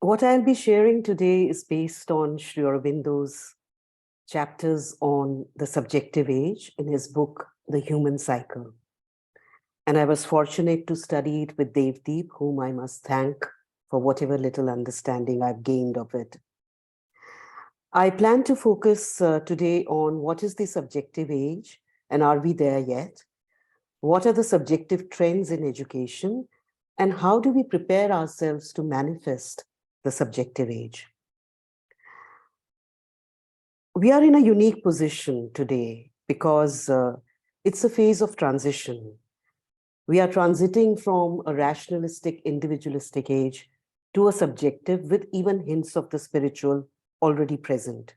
What I'll be sharing today is based on Sri Aurobindo's chapters on the subjective age in his book, The Human Cycle. And I was fortunate to study it with Devdeep, whom I must thank for whatever little understanding I've gained of it. I plan to focus today on what is the subjective age and are we there yet? What are the subjective trends in education? And how do we prepare ourselves to manifest the subjective age? We are in a unique position today because it's a phase of transition. We are transiting from a rationalistic, individualistic age to a subjective with even hints of the spiritual already present.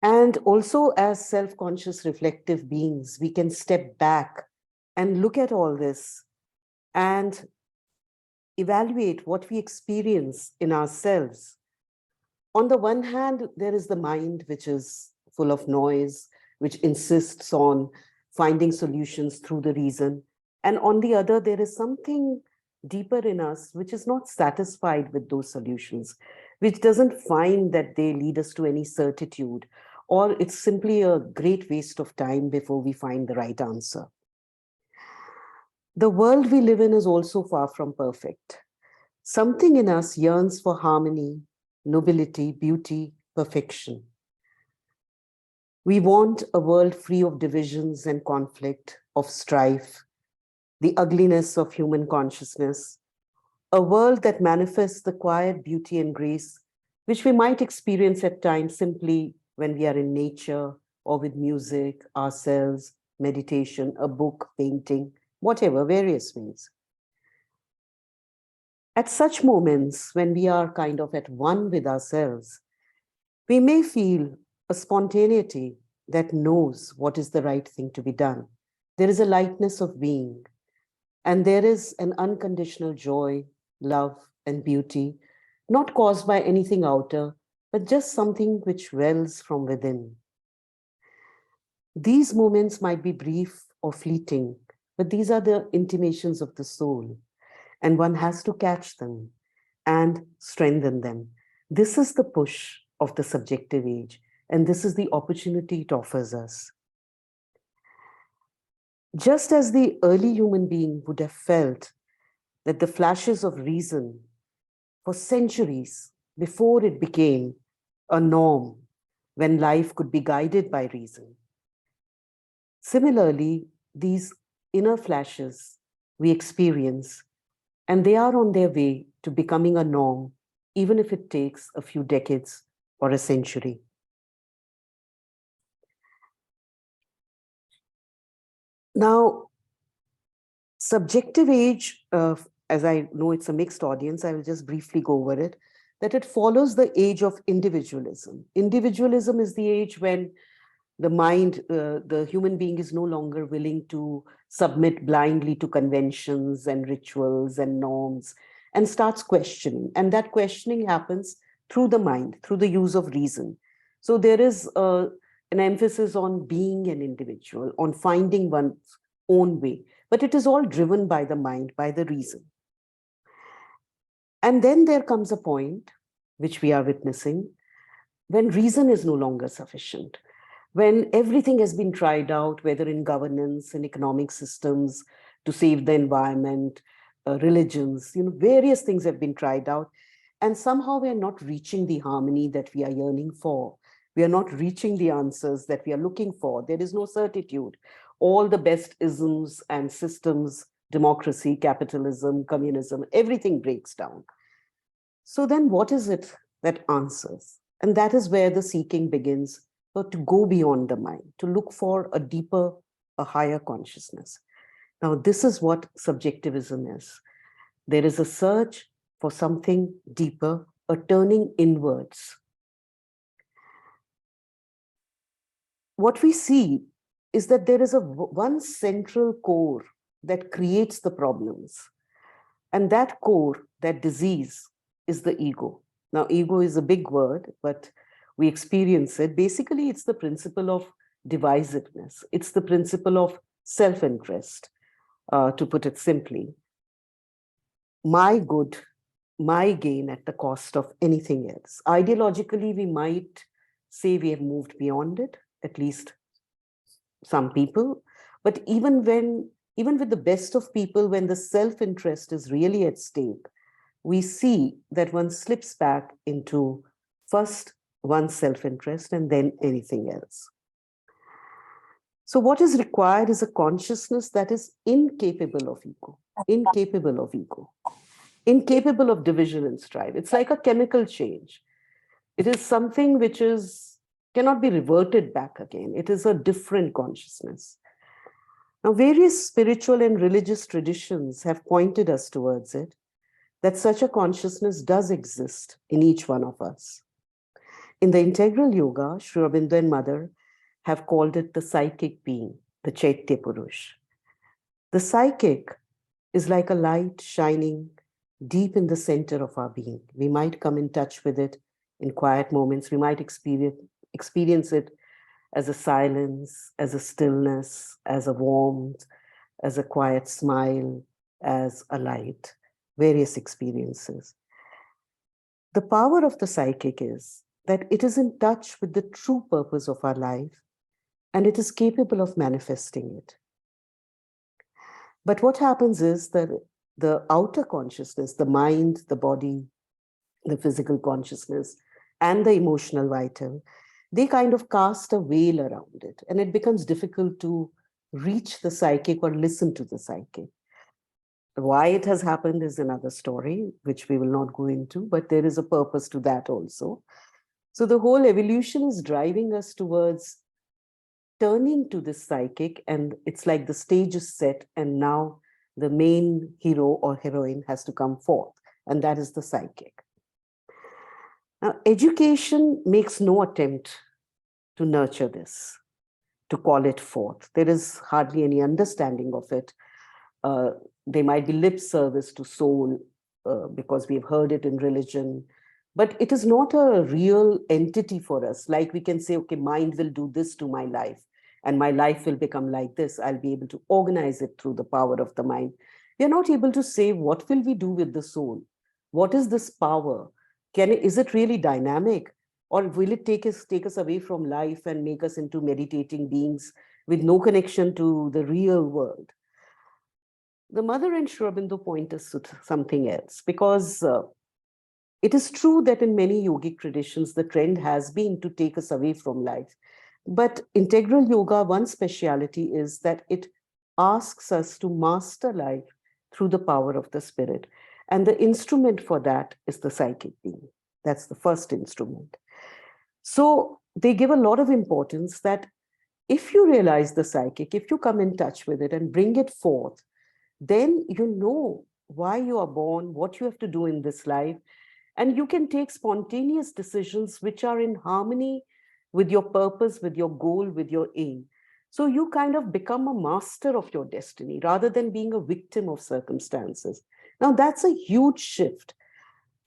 And also, as self-conscious, reflective beings, we can step back and look at all this and evaluate what we experience in ourselves. On the one hand, there is the mind, which is full of noise, which insists on finding solutions through the reason. And on the other, there is something deeper in us, which is not satisfied with those solutions, which doesn't find that they lead us to any certitude, or it's simply a great waste of time before we find the right answer. The world we live in is also far from perfect. Something in us yearns for harmony, nobility, beauty, perfection. We want a world free of divisions and conflict, of strife, the ugliness of human consciousness, a world that manifests the quiet beauty and grace which we might experience at times simply when we are in nature or with music, ourselves, meditation, a book, painting, whatever, various ways. At such moments, when we are kind of at one with ourselves, we may feel a spontaneity that knows what is the right thing to be done. There is a lightness of being, and there is an unconditional joy, love, and beauty, not caused by anything outer, but just something which wells from within. These moments might be brief or fleeting, but these are the intimations of the soul, and one has to catch them and strengthen them. This is the push of the subjective age, and this is the opportunity it offers us. Just as the early human being would have felt that the flashes of reason for centuries before it became a norm when life could be guided by reason. Similarly, these inner flashes we experience, and they are on their way to becoming a norm, even if it takes a few decades or a century. Now, subjective age, as I know it's a mixed audience, I will just briefly go over it, that it follows the age of individualism. Individualism is the age when the mind, the human being is no longer willing to submit blindly to conventions and rituals and norms and starts questioning. And that questioning happens through the mind, through the use of reason. So there is an emphasis on being an individual, on finding one's own way, but it is all driven by the mind, by the reason. And then there comes a point, which we are witnessing, when reason is no longer sufficient, when everything has been tried out, whether in governance, in economic systems, to save the environment, religions, various things have been tried out. And somehow we are not reaching the harmony that we are yearning for. We are not reaching the answers that we are looking for. There is no certitude. All the best isms and systems, democracy, capitalism, communism, everything breaks down. So then what is it that answers? And that is where the seeking begins, or to go beyond the mind, to look for a deeper, a higher consciousness. Now, this is what subjectivism is. There is a search for something deeper, a turning inwards. What we see is that there is one central core that creates the problems. And that core, that disease, is the ego. Now, ego is a big word, but we experience it. Basically, it's the principle of divisiveness. It's the principle of self-interest, to put it simply. My good my gain at the cost of anything else. Ideologically, we might say we have moved beyond it, at least some people. But even with the best of people, when the self-interest is really at stake, we see that one slips back into first one's self-interest and then anything else. So what is required is a consciousness that is incapable of ego, incapable of ego, incapable of division and strife. It's like a chemical change. It is something which cannot be reverted back again. It is a different consciousness. Now, various spiritual and religious traditions have pointed us towards it, that such a consciousness does exist in each one of us. In the integral yoga, Sri Aurobindo and Mother have called it the psychic being, the Chaitya Purush. The psychic is like a light shining deep in the center of our being. We might come in touch with it in quiet moments. We might experience it as a silence, as a stillness, as a warmth, as a quiet smile, as a light, various experiences. The power of the psychic is that it is in touch with the true purpose of our life, and it is capable of manifesting it. But what happens is that the outer consciousness, the mind, the body, the physical consciousness, and the emotional vital, they kind of cast a veil around it, and it becomes difficult to reach the psychic or listen to the psychic. Why it has happened is another story, which we will not go into, but there is a purpose to that also. So the whole evolution is driving us towards turning to this psychic, and it's like the stage is set, and now the main hero or heroine has to come forth, and that is the psychic. Now, education makes no attempt to nurture this, to call it forth. There is hardly any understanding of it. There might be lip service to soul because we've heard it in religion, but it is not a real entity for us. Like we can say, okay, mind will do this to my life, and my life will become like this. I'll be able to organize it through the power of the mind. We are not able to say, what will we do with the soul? What is this power? Is it really dynamic? Or will it take us away from life and make us into meditating beings with no connection to the real world? The Mother and Sri Aurobindo point us to something else, because it is true that in many yogic traditions, the trend has been to take us away from life. But integral yoga, one speciality is that it asks us to master life through the power of the spirit. And the instrument for that is the psychic being. That's the first instrument. So they give a lot of importance that if you realize the psychic, if you come in touch with it and bring it forth, then you know why you are born, what you have to do in this life, and you can take spontaneous decisions which are in harmony with your purpose, with your goal, with your aim. So you kind of become a master of your destiny rather than being a victim of circumstances. Now that's a huge shift.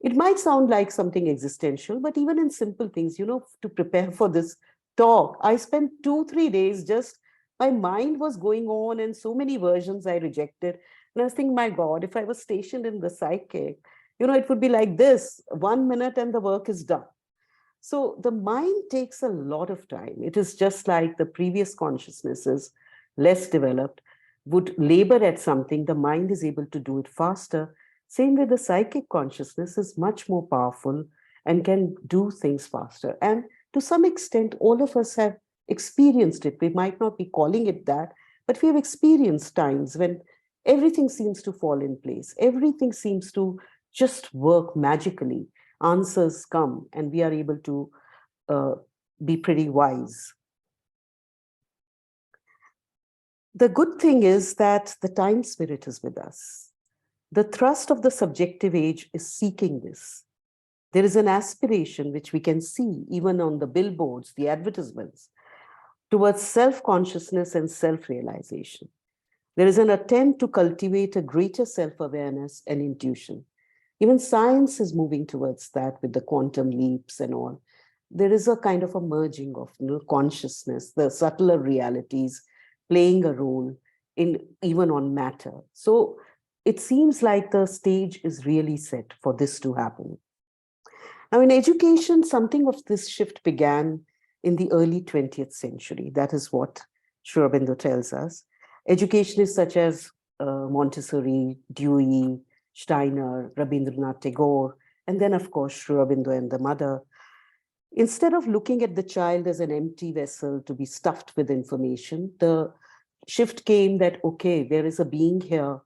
It might sound like something existential, but even in simple things, to prepare for this talk, I spent 2-3 days just, my mind was going on and so many versions I rejected. And I was thinking, my God, if I was stationed in the psychic, it would be like this, 1 minute and the work is done. So the mind takes a lot of time. It is just like the previous consciousnesses, less developed, would labor at something, the mind is able to do it faster. Same way, the psychic consciousness is much more powerful and can do things faster. And to some extent, all of us have experienced it. We might not be calling it that, but we have experienced times when everything seems to fall in place. Everything seems to just work magically. Answers come, and we are able to be pretty wise. The good thing is that the time spirit is with us. The thrust of the subjective age is seeking this. There is an aspiration which we can see even on the billboards, the advertisements, towards self-consciousness and self-realization. There is an attempt to cultivate a greater self-awareness and intuition. Even science is moving towards that with the quantum leaps and all. There is a kind of a merging of consciousness, the subtler realities playing a role in even on matter. So it seems like the stage is really set for this to happen. Now, in education, something of this shift began in the early 20th century. That is what Sri Aurobindo tells us. Educationists such as Montessori, Dewey, Steiner, Rabindranath Tagore, and then, of course, Sri Aurobindo and the mother, instead of looking at the child as an empty vessel to be stuffed with information, the shift came that, okay, there is a being here,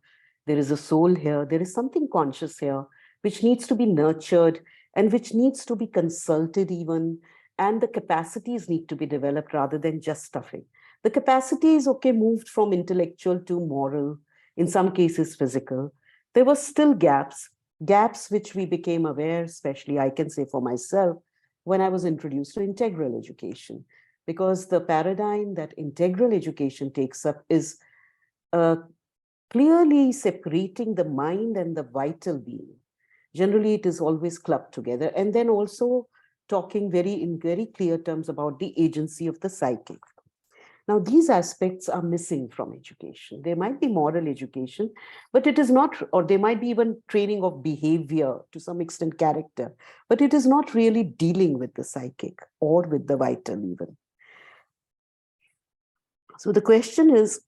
there is a soul here, there is something conscious here, which needs to be nurtured and which needs to be consulted even, and the capacities need to be developed rather than just stuffing. The capacities, okay, moved from intellectual to moral, in some cases physical. There were still gaps which we became aware, especially I can say for myself, when I was introduced to integral education, because the paradigm that integral education takes up is clearly separating the mind and the vital being. Generally, it is always clubbed together, and then also talking in very clear terms about the agency of the psychic. Now, these aspects are missing from education. There might be moral education, but it is not, or there might be even training of behavior, to some extent character, but it is not really dealing with the psychic or with the vital even. So the question is,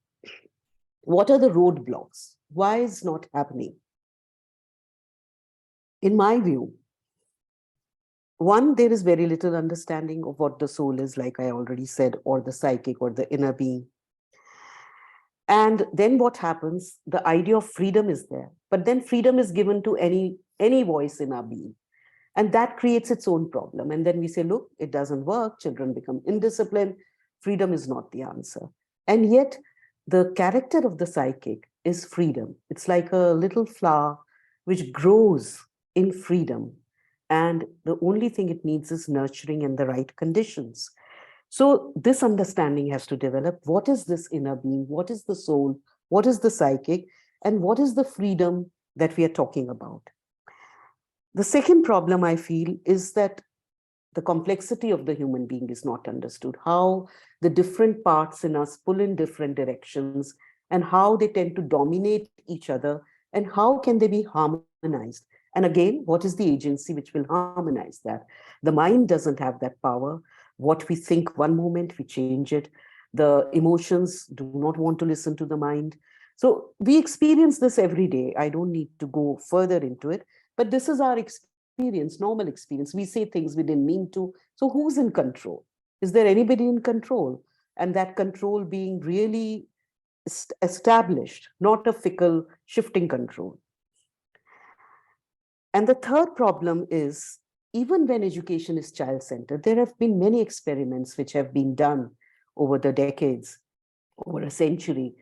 what are the roadblocks? Why is not happening? In my view, one, there is very little understanding of what the soul is, like I already said, or the psychic or the inner being. And then what happens? The idea of freedom is there, but then freedom is given to any voice in our being. And that creates its own problem. And then we say, look, it doesn't work. Children become indisciplined. Freedom is not the answer. And yet the character of the psychic is freedom. It's like a little flower which grows in freedom. And the only thing it needs is nurturing and the right conditions. So this understanding has to develop. What is this inner being? What is the soul? What is the psychic? And what is the freedom that we are talking about? The second problem I feel is that the complexity of the human being is not understood. How the different parts in us pull in different directions and how they tend to dominate each other and how can they be harmonized. And again, what is the agency which will harmonize that? The mind doesn't have that power. What we think one moment, we change it. The emotions do not want to listen to the mind. So we experience this every day. I don't need to go further into it, but this is our experience, normal experience. We say things we didn't mean to. So who's in control? Is there anybody in control? And that control being really established, not a fickle, shifting control. And the third problem is, even when education is child-centered, there have been many experiments which have been done over the decades, over a century,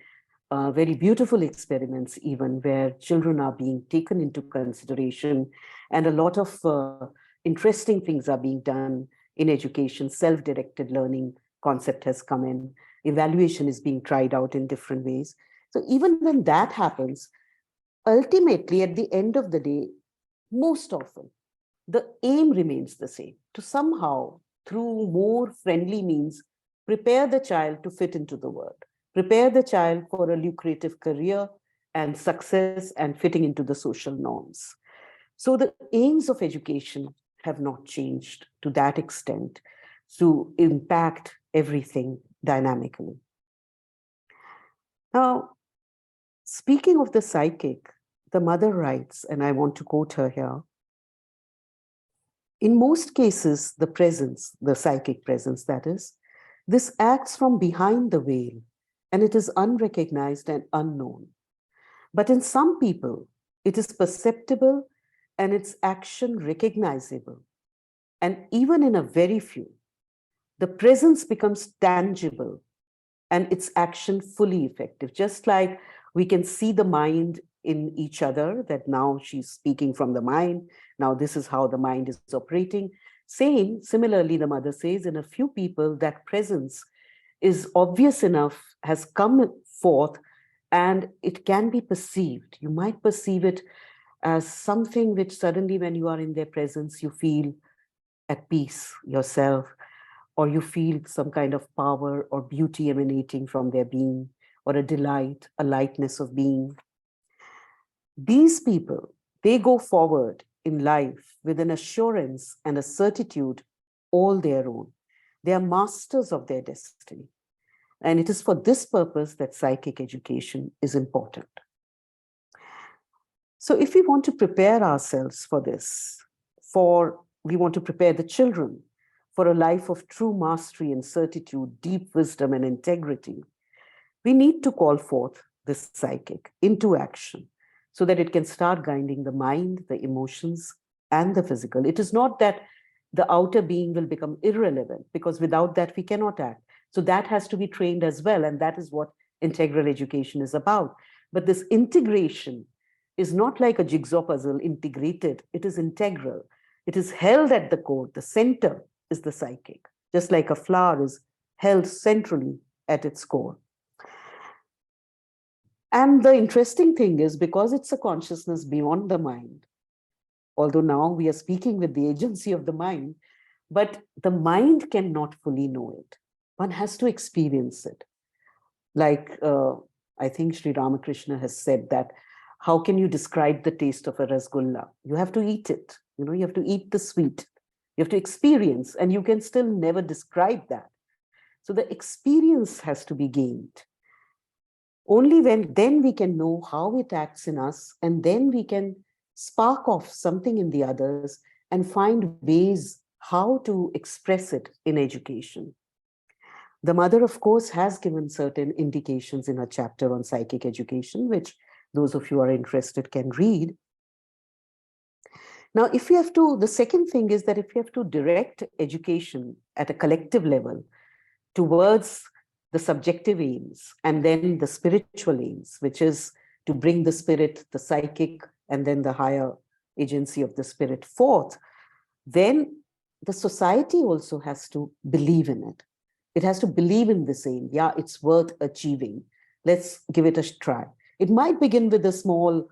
very beautiful experiments even, where children are being taken into consideration, and a lot of interesting things are being done in education. Self-directed learning concept has come in. Evaluation is being tried out in different ways. So even when that happens, ultimately, at the end of the day, most often, the aim remains the same, to somehow, through more friendly means, prepare the child to fit into the world, prepare the child for a lucrative career and success and fitting into the social norms. So the aims of education have not changed to that extent to impact everything dynamically. Now, speaking of the psychic, the mother writes, and I want to quote her here, in most cases, the presence, the psychic presence that is, this acts from behind the veil and it is unrecognized and unknown. But in some people, it is perceptible and its action recognizable. And even in a very few, the presence becomes tangible and its action fully effective. Just like we can see the mind in each other, that now she's speaking from the mind. Now this is how the mind is operating. Similarly, the mother says, in a few people, that presence is obvious enough, has come forth, and it can be perceived. You might perceive it as something which suddenly, when you are in their presence, you feel at peace yourself, or you feel some kind of power or beauty emanating from their being, or a delight, a lightness of being. These people, they go forward in life with an assurance and a certitude all their own. They are masters of their destiny. And it is for this purpose that psychic education is important. So if we want to prepare ourselves for this, we want to prepare the children for a life of true mastery and certitude, deep wisdom and integrity, we need to call forth this psychic into action so that it can start guiding the mind, the emotions, and the physical. It is not that the outer being will become irrelevant, because without that, we cannot act. So that has to be trained as well. And that is what integral education is about. But this integration is not like a jigsaw puzzle integrated. It is integral. It is held at the core. The center is the psychic, just like a flower is held centrally at its core. And the interesting thing is, because it's a consciousness beyond the mind, although now we are speaking with the agency of the mind, but the mind cannot fully know it. One has to experience it. Like, I think Sri Ramakrishna has said that, how can you describe the taste of a rasgulla? You have to eat it. You have to eat the sweet. You have to experience, and you can still never describe that. So the experience has to be gained. Only then we can know how it acts in us, and then we can spark off something in the others and find ways how to express it in education. The mother, of course, has given certain indications in her chapter on psychic education, which those of you who are interested can read. Now, the second thing is that if we have to direct education at a collective level towards the subjective aims and then the spiritual aims, which is to bring the spirit, the psychic, and then the higher agency of the spirit forth, then the society also has to believe in it. It has to believe in this aim. Yeah, it's worth achieving. Let's give it a try. It might begin with a small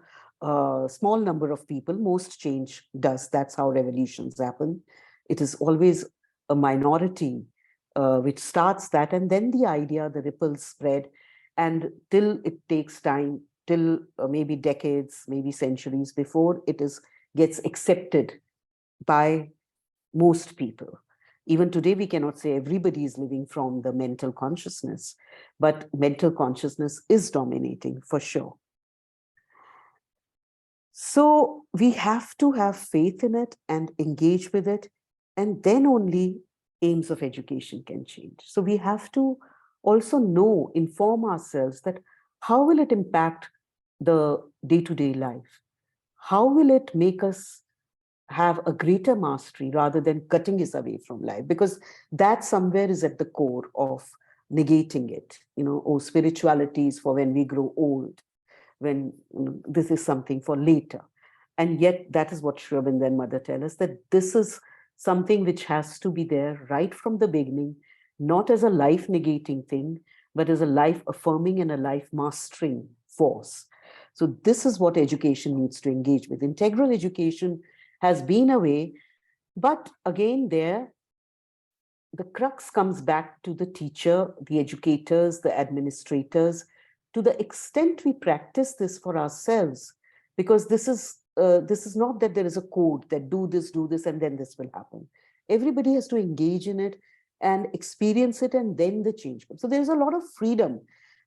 number of people. Most change does. That's how revolutions happen. It is always a minority which starts that, and then the idea, the ripples spread, and till it takes time, till maybe decades, maybe centuries before it gets accepted by most people. Even today, we cannot say everybody is living from the mental consciousness, but mental consciousness is dominating for sure. So we have to have faith in it and engage with it, and then only aims of education can change. So we have to also inform ourselves that how will it impact the day-to-day life? How will it make us have a greater mastery rather than cutting us away from life? Because that somewhere is at the core of negating it. Spirituality is for when we grow old, when this is something for later. And yet that is what Sri Aurobindo and Mother tell us, that this is something which has to be there right from the beginning, not as a life negating thing, but as a life affirming and a life mastering force. So this is what education needs to engage with. Integral education has been a way, but again the crux comes back to the teacher, the educators, the administrators, to the extent we practice this for ourselves, because this is not that there is a code that do this, and then this will happen. Everybody has to engage in it and experience it, and then the change comes. So there's a lot of freedom,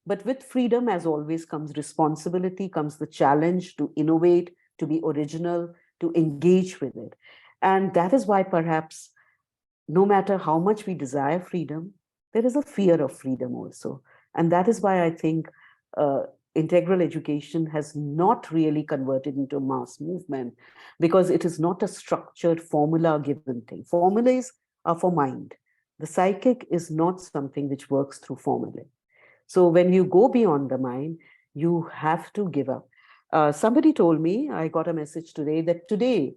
but with freedom, as always, comes responsibility, comes the challenge to innovate, to be original, to engage with it. And that is why perhaps no matter how much we desire freedom, there is a fear of freedom also. And that is why I think integral education has not really converted into a mass movement, because it is not a structured formula given thing. Formulas are for mind. The psychic is not something which works through formulae. So when you go beyond the mind, you have to give up. Somebody told me, I got a message today, that today,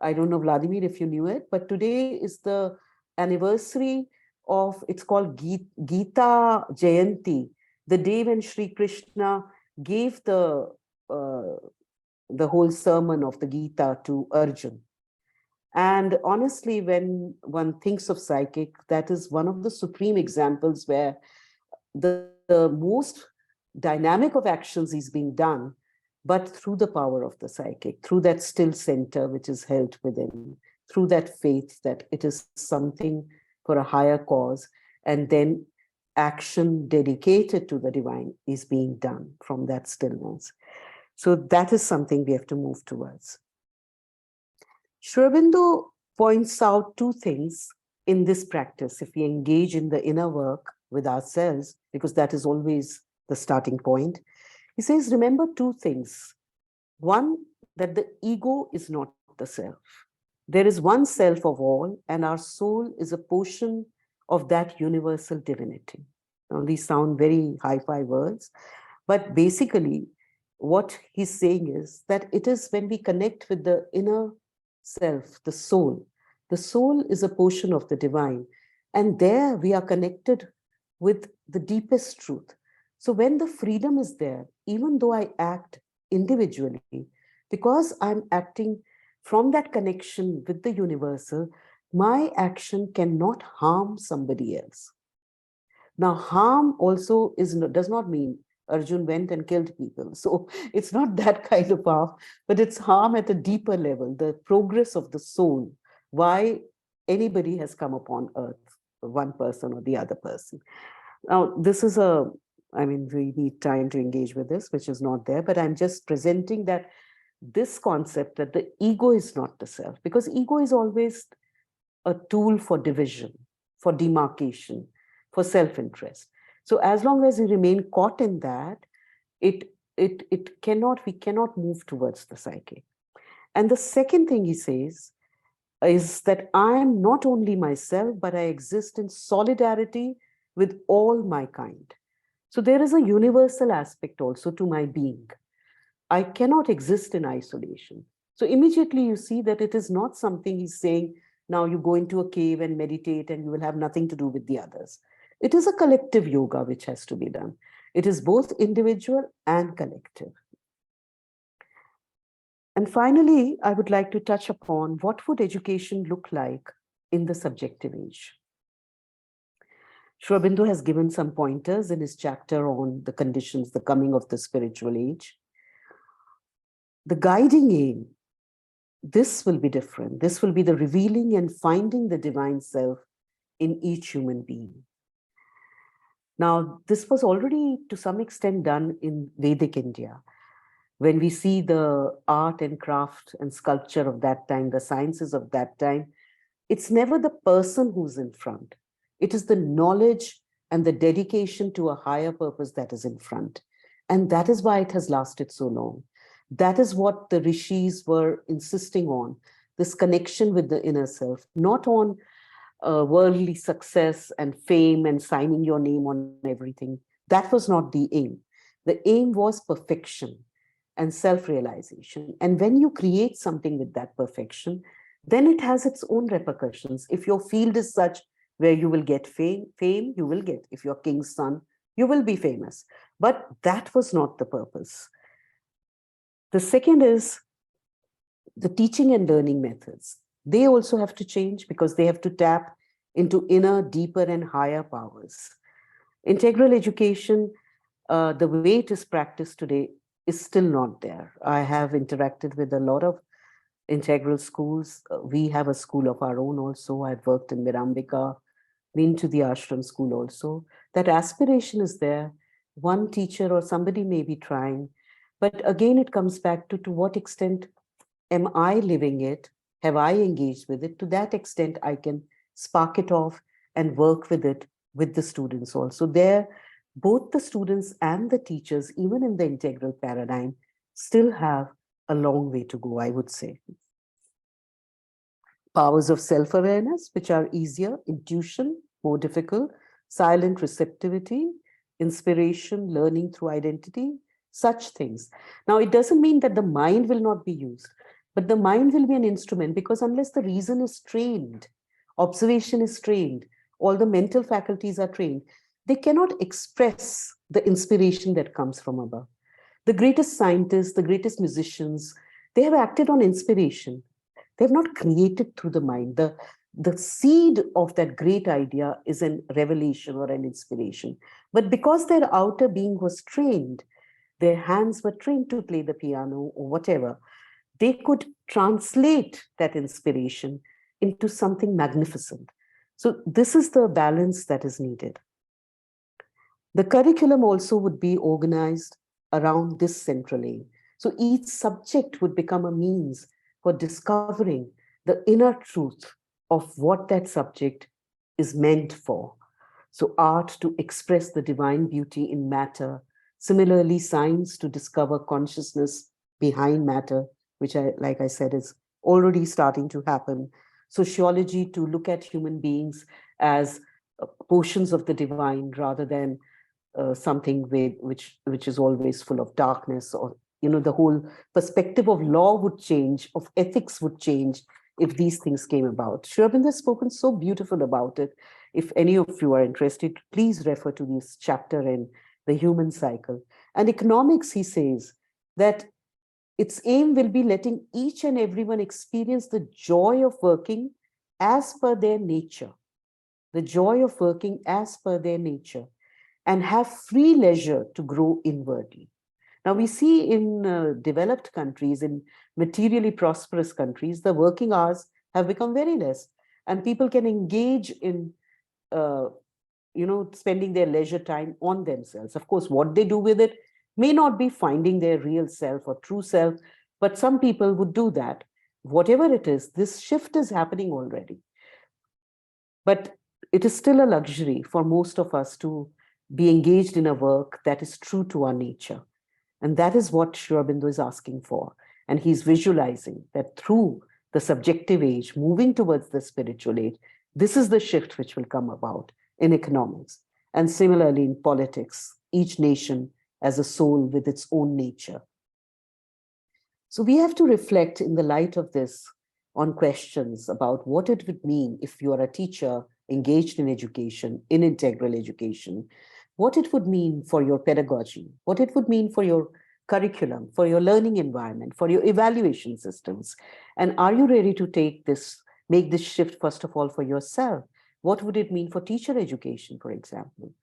I don't know, Vladimir, if you knew it, but today is the anniversary of, it's called Gita Jayanti, the day when Sri Krishna gave the whole sermon of the Gita to Arjun. And honestly, when one thinks of psychic, that is one of the supreme examples where the most dynamic of actions is being done but through the power of the psychic, through that still center which is held within, through that faith that it is something for a higher cause, and then action dedicated to the divine is being done from that stillness. So that is something we have to move towards. Sri Aurobindo points out two things in this practice. If we engage in the inner work with ourselves, because that is always the starting point, he says, remember two things. One, that the ego is not the self. There is one self of all, and our soul is a portion of that universal divinity. Now, these sound very hi-fi words, but basically what he's saying is that it is when we connect with the inner self, the soul is a portion of the divine, and there we are connected with the deepest truth. So when the freedom is there, even though I act individually, because I'm acting from that connection with the universal, my action cannot harm somebody else. Now, harm also does not mean Arjun went and killed people. So it's not that kind of harm, but it's harm at a deeper level, the progress of the soul, why anybody has come upon earth, one person or the other person. Now, this is we need time to engage with this, which is not there, but I'm just presenting that this concept that the ego is not the self, because ego is always a tool for division, for demarcation, for self-interest. So as long as we remain caught in that, we cannot move towards the psyche. And the second thing he says is that I am not only myself, but I exist in solidarity with all my kind. So there is a universal aspect also to my being. I cannot exist in isolation. So immediately you see that it is not something he's saying, now you go into a cave and meditate and you will have nothing to do with the others. It is a collective yoga which has to be done. It is both individual and collective. And finally, I would like to touch upon what would education look like in the subjective age. Sri Aurobindo has given some pointers in his chapter on the conditions, the coming of the spiritual age. The guiding aim, this will be different. This will be the revealing and finding the divine self in each human being. Now, this was already to some extent done in Vedic India. When we see the art and craft and sculpture of that time, the sciences of that time, it's never the person who's in front. It is the knowledge and the dedication to a higher purpose that is in front. And that is why it has lasted so long. That is what the rishis were insisting on, this connection with the inner self, not on worldly success and fame and signing your name on everything. That was not the aim. The aim was perfection and self-realization. And when you create something with that perfection, then it has its own repercussions. If your field is such where you will get fame, you will get. If you're king's son, you will be famous. But that was not the purpose. The second is the teaching and learning methods. They also have to change because they have to tap into inner, deeper, and higher powers. Integral education, the way it is practiced today, is still not there. I have interacted with a lot of integral schools. We have a school of our own also. I've worked in Mirambika, been to the ashram school also. That aspiration is there. One teacher or somebody may be trying, but again, it comes back to what extent am I living it? Have I engaged with it? To that extent, I can spark it off and work with it with the students also. There, both the students and the teachers, even in the integral paradigm, still have a long way to go, I would say. Powers of self-awareness, which are easier, intuition, more difficult, silent receptivity, inspiration, learning through identity, such things. Now, it doesn't mean that the mind will not be used, but the mind will be an instrument, because unless the reason is trained, observation is trained, all the mental faculties are trained, they cannot express the inspiration that comes from above. The greatest scientists, the greatest musicians, they have acted on inspiration. They have not created through the mind. The seed of that great idea is a revelation or an inspiration. But because their outer being was trained, their hands were trained to play the piano or whatever, they could translate that inspiration into something magnificent. So this is the balance that is needed. The curriculum also would be organized around this central aim. So each subject would become a means for discovering the inner truth of what that subject is meant for. So art to express the divine beauty in matter. Similarly, science to discover consciousness behind matter, which like I said, is already starting to happen. Sociology to look at human beings as portions of the divine rather than something which is always full of darkness, or the whole perspective of law would change, of ethics would change if these things came about. Sri Aurobindo has spoken so beautiful about it. If any of you are interested, please refer to this chapter in The Human Cycle. And economics, he says that its aim will be letting each and everyone experience the joy of working as per their nature, the joy of working as per their nature, and have free leisure to grow inwardly. Now, we see in developed countries, in materially prosperous countries, the working hours have become very less, and people can engage in, spending their leisure time on themselves. Of course, what they do with it may not be finding their real self or true self, but some people would do that. Whatever it is, this shift is happening already. But it is still a luxury for most of us to be engaged in a work that is true to our nature. And that is what Sri Aurobindo is asking for. And he's visualizing that through the subjective age, moving towards the spiritual age, this is the shift which will come about in economics. And similarly in politics, each nation as a soul with its own nature. So we have to reflect in the light of this on questions about what it would mean if you are a teacher engaged in education, in integral education, what it would mean for your pedagogy, what it would mean for your curriculum, for your learning environment, for your evaluation systems. And are you ready to make this shift, first of all, for yourself? What would it mean for teacher education, for example?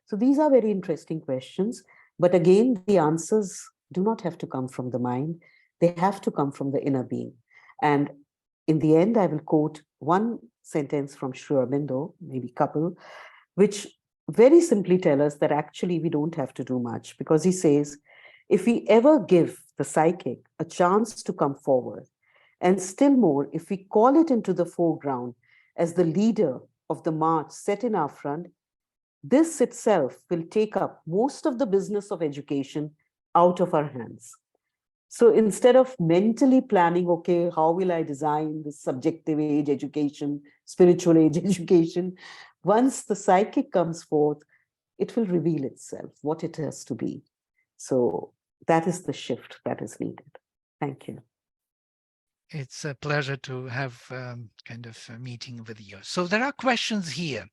So these are very interesting questions. But again, the answers do not have to come from the mind. They have to come from the inner being. And in the end, I will quote one sentence from Sri Aurobindo, maybe a couple, which very simply tell us that actually we don't have to do much, because he says, if we ever give the psychic a chance to come forward, and still more, if we call it into the foreground as the leader of the march set in our front, this itself will take up most of the business of education out of our hands. So instead of mentally planning, okay, how will I design this subjective age education, spiritual age education, once the psychic comes forth, it will reveal itself, what it has to be. So that is the shift that is needed. Thank you. It's a pleasure to have kind of a meeting with you. So there are questions here.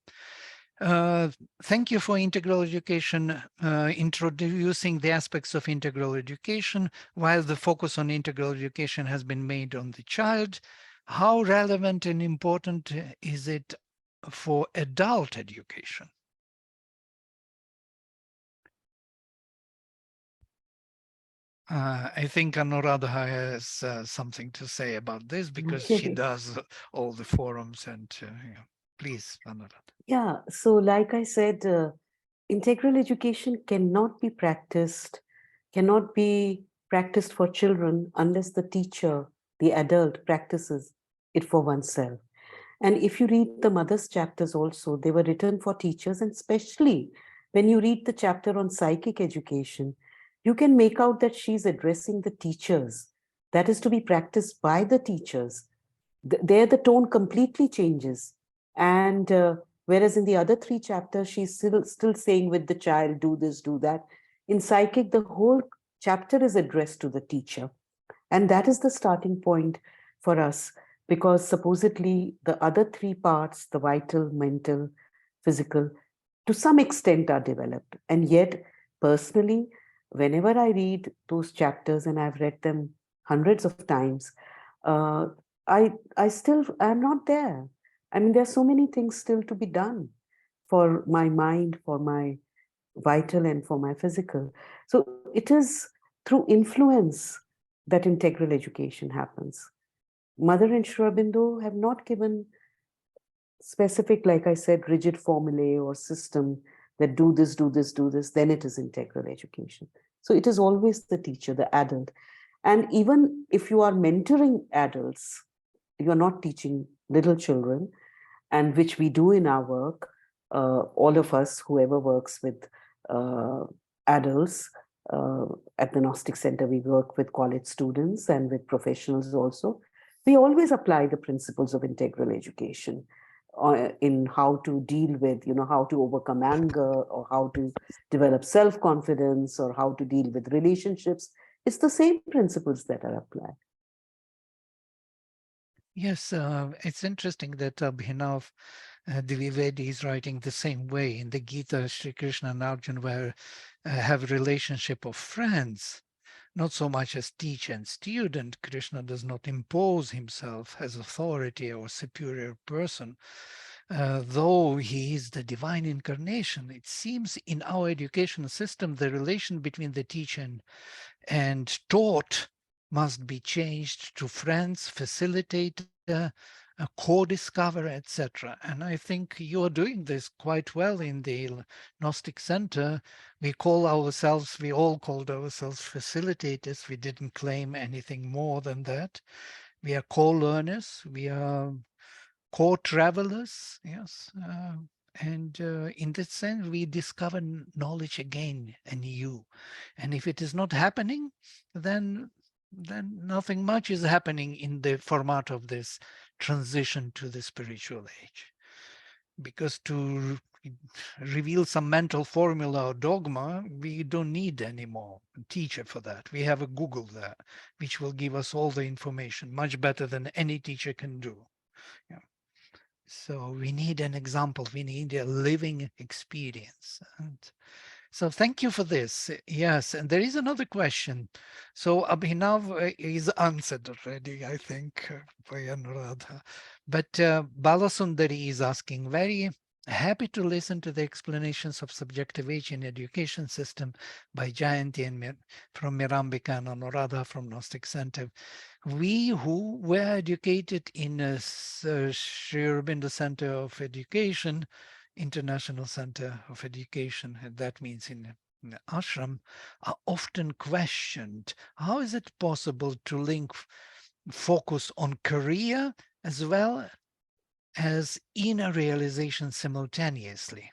Thank you for integral education, introducing the aspects of integral education, while the focus on integral education has been made on the child. How relevant and important is it for adult education? I think Anuradha has something to say about this, because she does all the forums and please, Anuradha. Yeah, so like I said, integral education cannot be practiced for children unless the teacher, the adult, practices it for oneself. And if you read the mother's chapters also, they were written for teachers, and especially when you read the chapter on psychic education, you can make out that she's addressing the teachers. That is to be practiced by the teachers. There the tone completely changes. And whereas in the other 3 chapters, she's still saying with the child, do this, do that. In psychic, the whole chapter is addressed to the teacher. And that is the starting point for us, because supposedly the other 3 parts, the vital, mental, physical, to some extent are developed. And yet, personally, whenever I read those chapters, and I've read them hundreds of times, I still am not there. I mean, there are so many things still to be done for my mind, for my vital and for my physical. So it is through influence that integral education happens. Mother and Sri Aurobindo have not given specific, like I said, rigid formulae or system that do this, do this, do this, then it is integral education. So it is always the teacher, the adult. And even if you are mentoring adults, you are not teaching little children, and which we do in our work, all of us, whoever works with uh, adults uh, at the Gnostic Center, we work with college students and with professionals also. We always apply the principles of integral education in how to deal with, how to overcome anger, or how to develop self-confidence, or how to deal with relationships. It's the same principles that are applied. Yes, it's interesting that Abhinav Divivedi is writing the same way. In the Gita, Sri Krishna and Arjuna were, have a relationship of friends, not so much as teacher and student. Krishna does not impose himself as authority or superior person, though he is the divine incarnation. It seems in our educational system, the relation between the teacher and taught must be changed to friends, facilitator, co-discover, etc. And I think you are doing this quite well in the Gnostic Center. We all called ourselves facilitators. We didn't claim anything more than that. We are co-learners. We are co-travelers, yes. And in that sense, we discover knowledge again anew. And if it is not happening, then nothing much is happening in the format of this transition to the spiritual age. Because to reveal some mental formula or dogma, we don't need any more teacher for that. We have a Google there, which will give us all the information, much better than any teacher can do. Yeah. So we need an example. We need a living experience. And so thank you for this. Yes, and there is another question. So Abhinav is answered already, I think, by Anuradha. But Balasundari is asking, very happy to listen to the explanations of subjective age in education system by Jayanti and from Mirambika and Anuradha from Gnostic Center. We who were educated in a Sri Aurobindo Center of Education, International Center of Education, and that means in the ashram, are often questioned. How is it possible to link focus on career as well as inner realization simultaneously?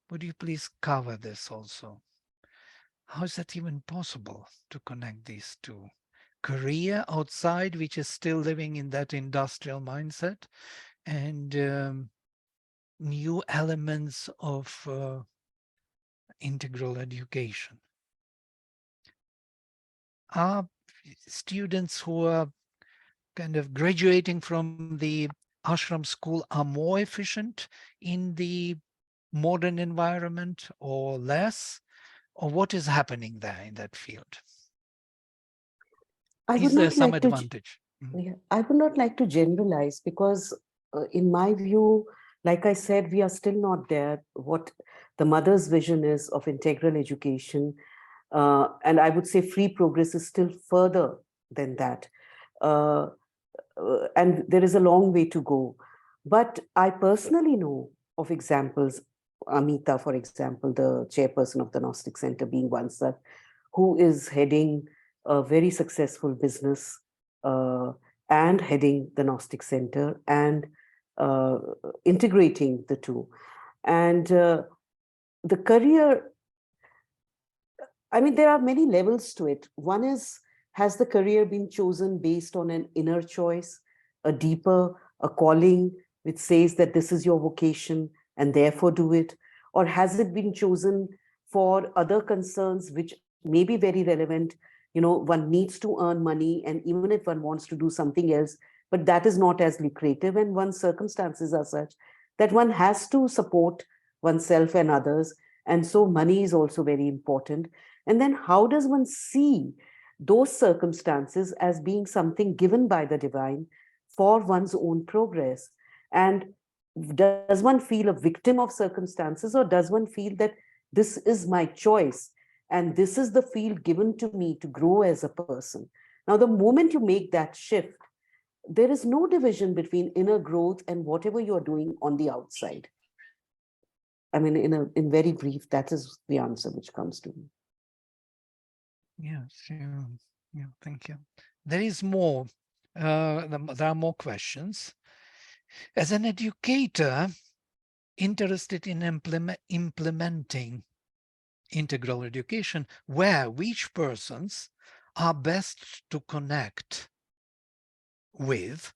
Would you please cover this also? How is that even possible to connect these two? Career outside, which is still living in that industrial mindset, and new elements of integral education. Are students who are kind of graduating from the ashram school are more efficient in the modern environment or less? Or what is happening there in that field? I would Is there not some like to advantage? Yeah, I would not like to generalize because, in my view, like I said, we are still not there. What the mother's vision is of integral education, and I would say free progress is still further than that. Uh, and there is a long way to go. But I personally know of examples, Amita, for example, the chairperson of the Gnostic Center being one such, who is heading a very successful business uh, and heading the Gnostic Center and uh, integrating the two. And the career, I mean, there are many levels to it. One is, has the career been chosen based on an inner choice, a deeper, a calling which says that this is your vocation and therefore do it? Or has it been chosen for other concerns which may be very relevant? One needs to earn money, and even if one wants to do something else, but that is not as lucrative, and one's circumstances are such that one has to support oneself and others. And so money is also very important. And then how does one see those circumstances as being something given by the divine for one's own progress? And does one feel a victim of circumstances, or does one feel that This is my choice. And this is the field given to me to grow as a person. Now, the moment you make that shift, there is no division between inner growth and whatever you're doing on the outside. I mean, in very brief, that is the answer which comes to me. Yes, yeah, thank you. There is more. There are more questions. As an educator interested in implementing integral education, which persons are best to connect with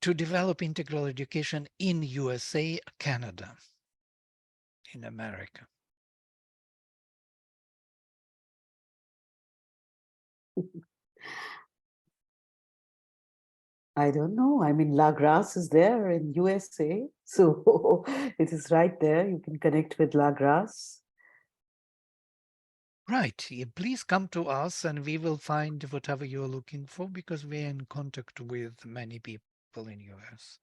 to develop integral education in USA, Canada, in America? I don't know. I mean, La Grasse is there in USA. So it is right there. You can connect with La Grasse. Right. Please come to us and we will find whatever you're looking for, because we're in contact with many people in US.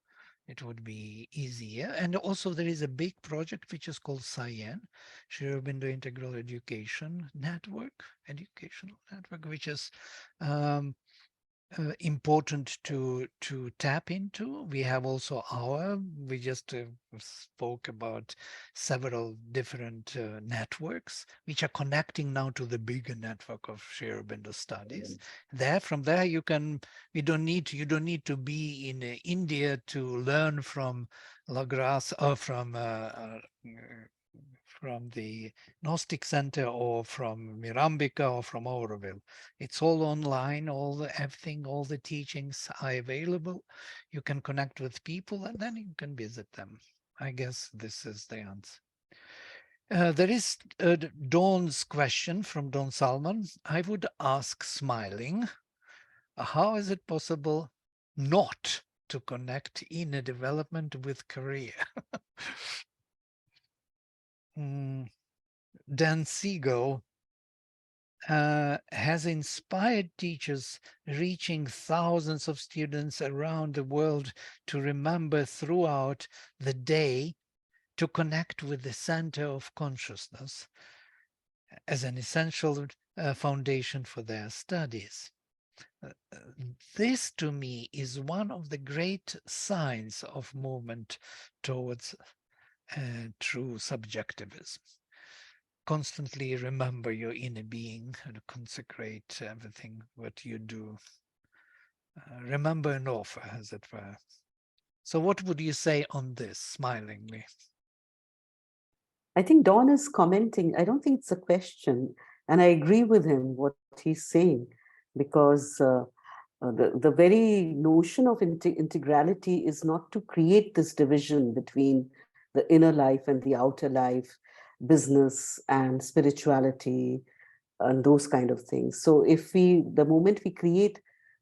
It would be easier. And also there is a big project which is called SCIEN, Sri Aurobindo Integral Educational Network, which is important to tap into. We have also we just spoke about several different networks which are connecting now to the bigger network of Sri Aurobindo studies. From there you don't need to be in India to learn from La Grasse or from the Gnostic Center or from Mirambika or from Auroville. It's all online, all the teachings are available. You can connect with people and then you can visit them. I guess this is the answer. There is Dawn's question from Dawn Salman. I would ask, smiling, how is it possible not to connect in a development with career? Dan Siegel has inspired teachers reaching thousands of students around the world to remember throughout the day to connect with the center of consciousness as an essential foundation for their studies. This to me is one of the great signs of movement towards true subjectivism. Constantly remember your inner being and consecrate everything what you do. Remember and offer, as it were. So what would you say on this, smilingly? I think Don is commenting. I don't think it's a question. And I agree with him, what he's saying, because the very notion of integrality is not to create this division between the inner life and the outer life, business and spirituality, and those kind of things. So the moment we create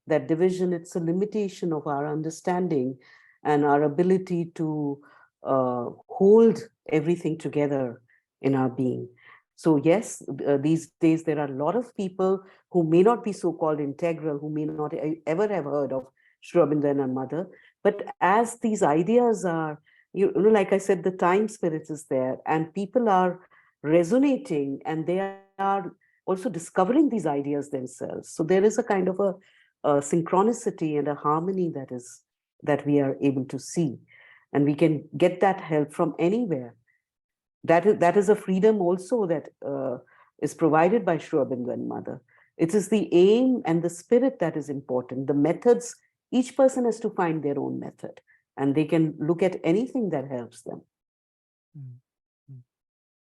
that division, it's a limitation of our understanding and our ability to hold everything together in our being. So yes, these days there are a lot of people who may not be so-called integral, who may not ever have heard of Sri Aurobindo and our mother, but as these ideas are, like I said, the time spirit is there and people are resonating and they are also discovering these ideas themselves. So there is a kind of a synchronicity and a harmony that we are able to see, and we can get that help from anywhere. That is a freedom also that is provided by Sri Aurobindo and Mother. It is the aim and the spirit that is important. The methods, each person has to find their own method, and they can look at anything that helps them.